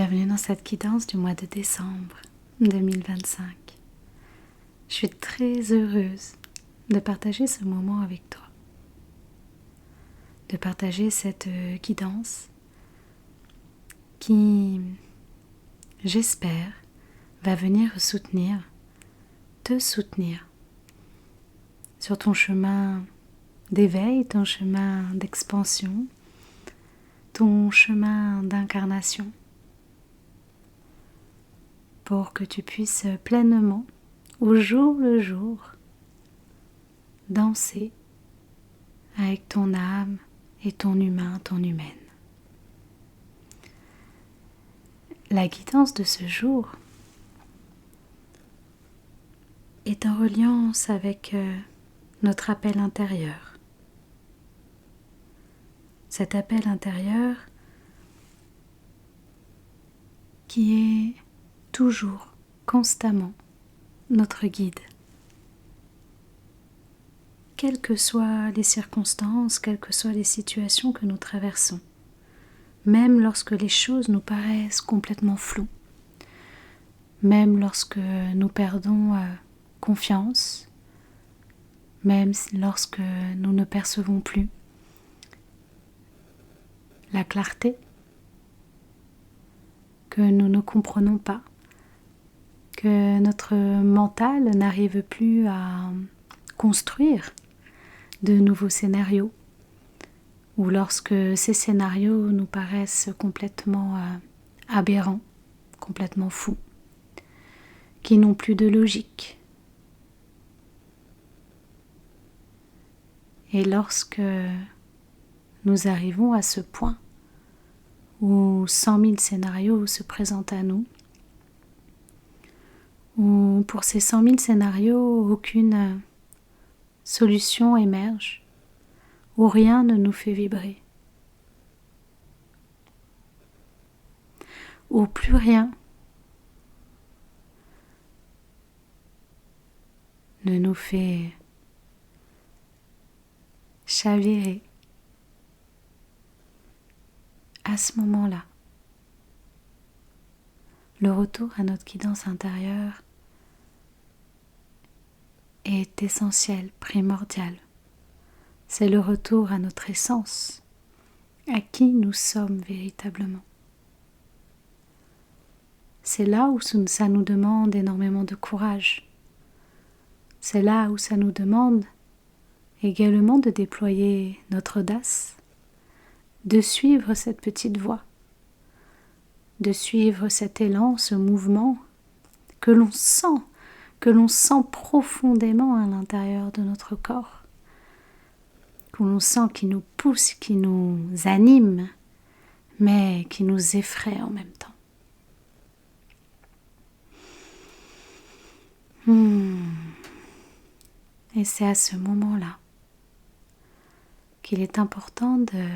Bienvenue dans cette guidance du mois de décembre 2025. Je suis très heureuse de partager ce moment avec toi, de partager cette guidance qui, j'espère, va venir te soutenir sur ton chemin d'éveil, ton chemin d'expansion, ton chemin d'incarnation, pour que tu puisses pleinement, au jour le jour, danser avec ton âme et ton humain, ton humaine. La guidance de ce jour est en reliance avec notre appel intérieur. Cet appel intérieur qui est toujours, constamment, notre guide. Quelles que soient les circonstances, quelles que soient les situations que nous traversons, même lorsque les choses nous paraissent complètement floues, même lorsque nous perdons confiance, même lorsque nous ne percevons plus la clarté, que nous ne comprenons pas, que notre mental n'arrive plus à construire de nouveaux scénarios, ou lorsque ces scénarios nous paraissent complètement aberrants, complètement fous, qui n'ont plus de logique. Et lorsque nous arrivons à ce point où 100 000 scénarios se présentent à nous, où pour ces 100 000 scénarios, aucune solution émerge, où rien ne nous fait vibrer, où plus rien ne nous fait chavirer. À ce moment-là, le retour à notre guidance intérieure est essentiel, primordial. C'est le retour à notre essence, à qui nous sommes véritablement. C'est là où ça nous demande énormément de courage. C'est là où ça nous demande également de déployer notre audace, de suivre cette petite voie, de suivre cet élan, ce mouvement que l'on sent profondément à l'intérieur de notre corps, que l'on sent qui nous pousse, qui nous anime, mais qui nous effraie en même temps. Et c'est à ce moment-là qu'il est important de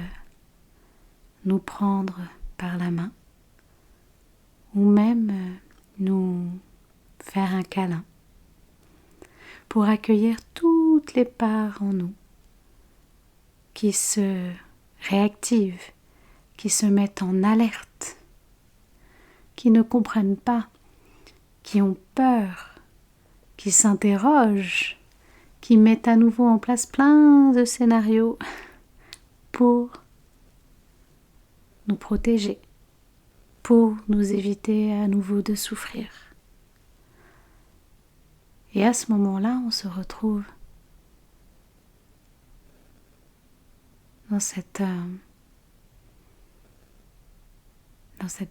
nous prendre par la main ou même nous faire un câlin pour accueillir toutes les parts en nous qui se réactivent, qui se mettent en alerte, qui ne comprennent pas, qui ont peur, qui s'interrogent, qui mettent à nouveau en place plein de scénarios pour nous protéger, pour nous éviter à nouveau de souffrir. Et à ce moment-là, on se retrouve dans cette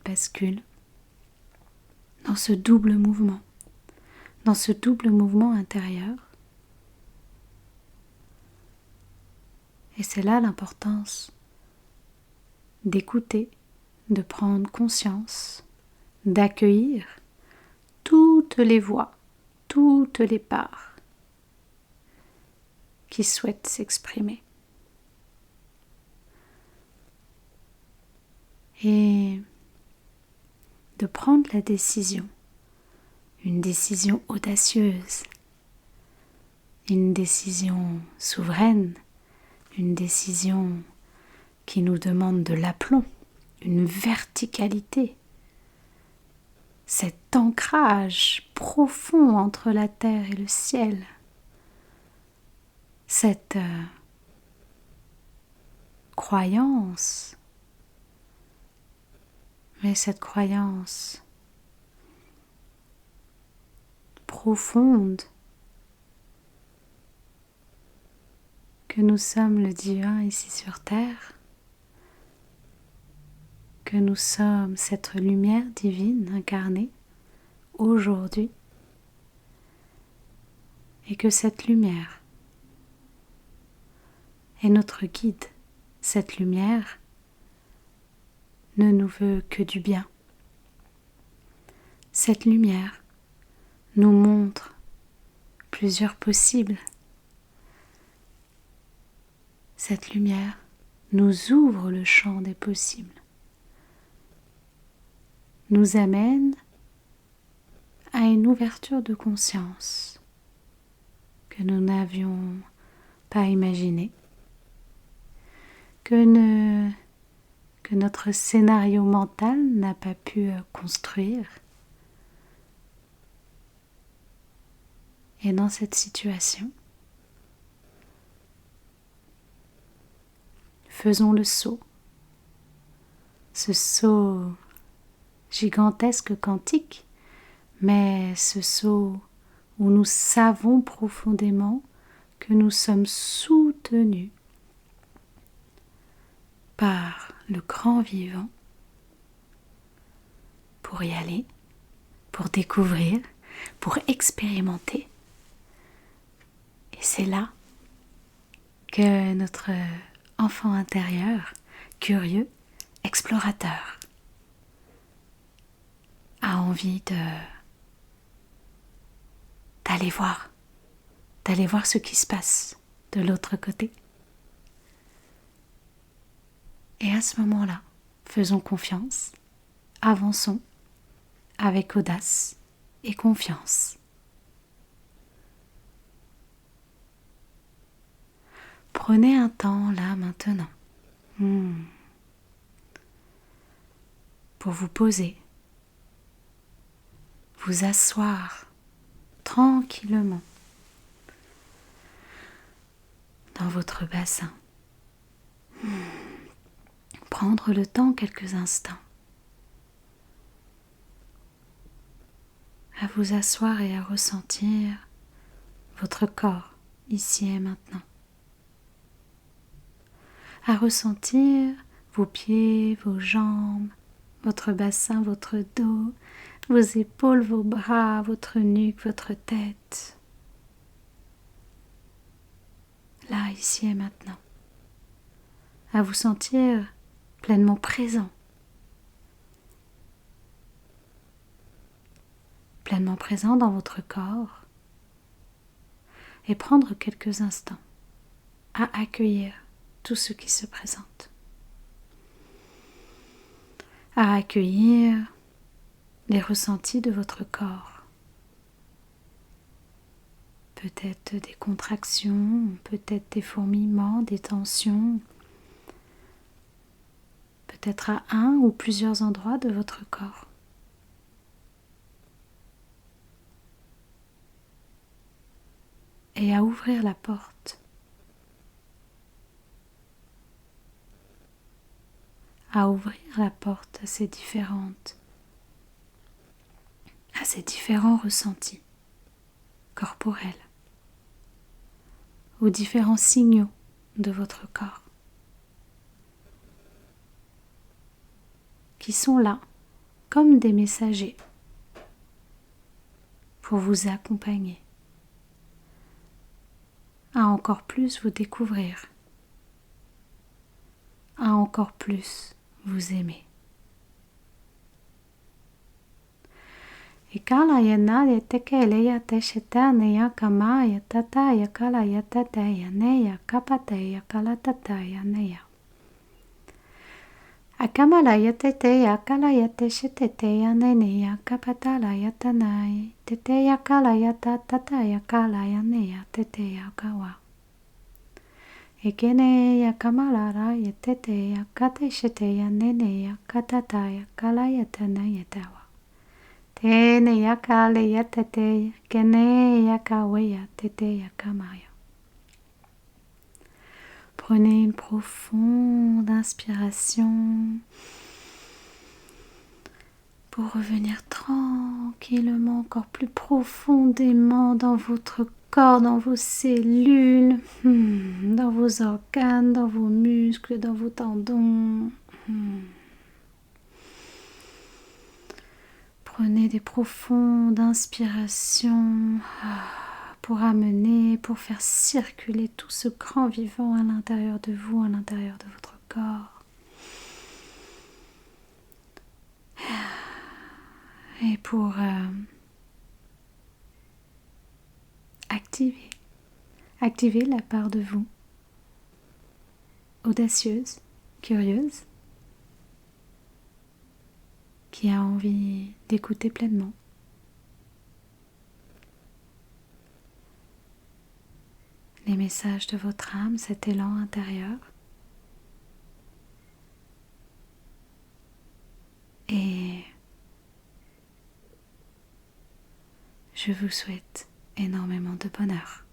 bascule, dans ce double mouvement intérieur. Et c'est là l'importance d'écouter, de prendre conscience, d'accueillir toutes les voix, toutes les parts qui souhaitent s'exprimer. Et de prendre la décision, une décision audacieuse, une décision souveraine, une décision qui nous demande de l'aplomb, une verticalité, cet ancrage profond entre la terre et le ciel, cette croyance, mais cette croyance profonde que nous sommes le divin ici sur terre, que nous sommes cette lumière divine incarnée aujourd'hui, et que cette lumière est notre guide. Cette lumière ne nous veut que du bien. Cette lumière nous montre plusieurs possibles. Cette lumière nous ouvre le champ des possibles, nous amène à une ouverture de conscience que nous n'avions pas imaginée, que notre scénario mental n'a pas pu construire. Et dans cette situation, faisons le saut, ce saut gigantesque quantique, mais ce saut où nous savons profondément que nous sommes soutenus par le grand vivant pour y aller, pour découvrir, pour expérimenter. Et c'est là que notre enfant intérieur, curieux, explorateur, a envie d'aller voir ce qui se passe de l'autre côté. Et à ce moment-là, faisons confiance, avançons avec audace et confiance. Prenez un temps là maintenant pour vous poser, vous asseoir tranquillement dans votre bassin. Prendre le temps quelques instants à vous asseoir et à ressentir votre corps ici et maintenant. À ressentir vos pieds, vos jambes, votre bassin, votre dos, vos épaules, vos bras, votre nuque, votre tête. Là, ici et maintenant. À vous sentir pleinement présent. Pleinement présent dans votre corps. Et prendre quelques instants à accueillir tout ce qui se présente. À accueillir les ressentis de votre corps. Peut-être des contractions, peut-être des fourmillements, des tensions. Peut-être à un ou plusieurs endroits de votre corps. Et à ouvrir la porte. À ouvrir la porte à ces différents ressentis corporels, aux différents signaux de votre corps qui sont là comme des messagers pour vous accompagner à encore plus vous découvrir, à encore plus vous aimer. Ikala yana yatekele yatesheta neya kama yatata yakala yatata yaneya kapata yakala tata yaneya. Akamala yatete yakala yateshetete yaneya kapata la yatanai tete yakala yatatata yakala yaneya tete yakawa. Ekene yakamala ra yatete yakateshete yanene yakatata yakala yatana yatawa. Tene yaka leya tete, kene yaka weya tete yaka Maria. Prenez une profonde inspiration pour revenir tranquillement, encore plus profondément dans votre corps, dans vos cellules, dans vos organes, dans vos muscles, dans vos tendons. Prenez des profondes inspirations pour amener, pour faire circuler tout ce grand vivant à l'intérieur de vous, à l'intérieur de votre corps. Et pour activer la part de vous, audacieuse, curieuse, qui a envie d'écouter pleinement. Les messages de votre âme, cet élan intérieur. Et je vous souhaite énormément de bonheur.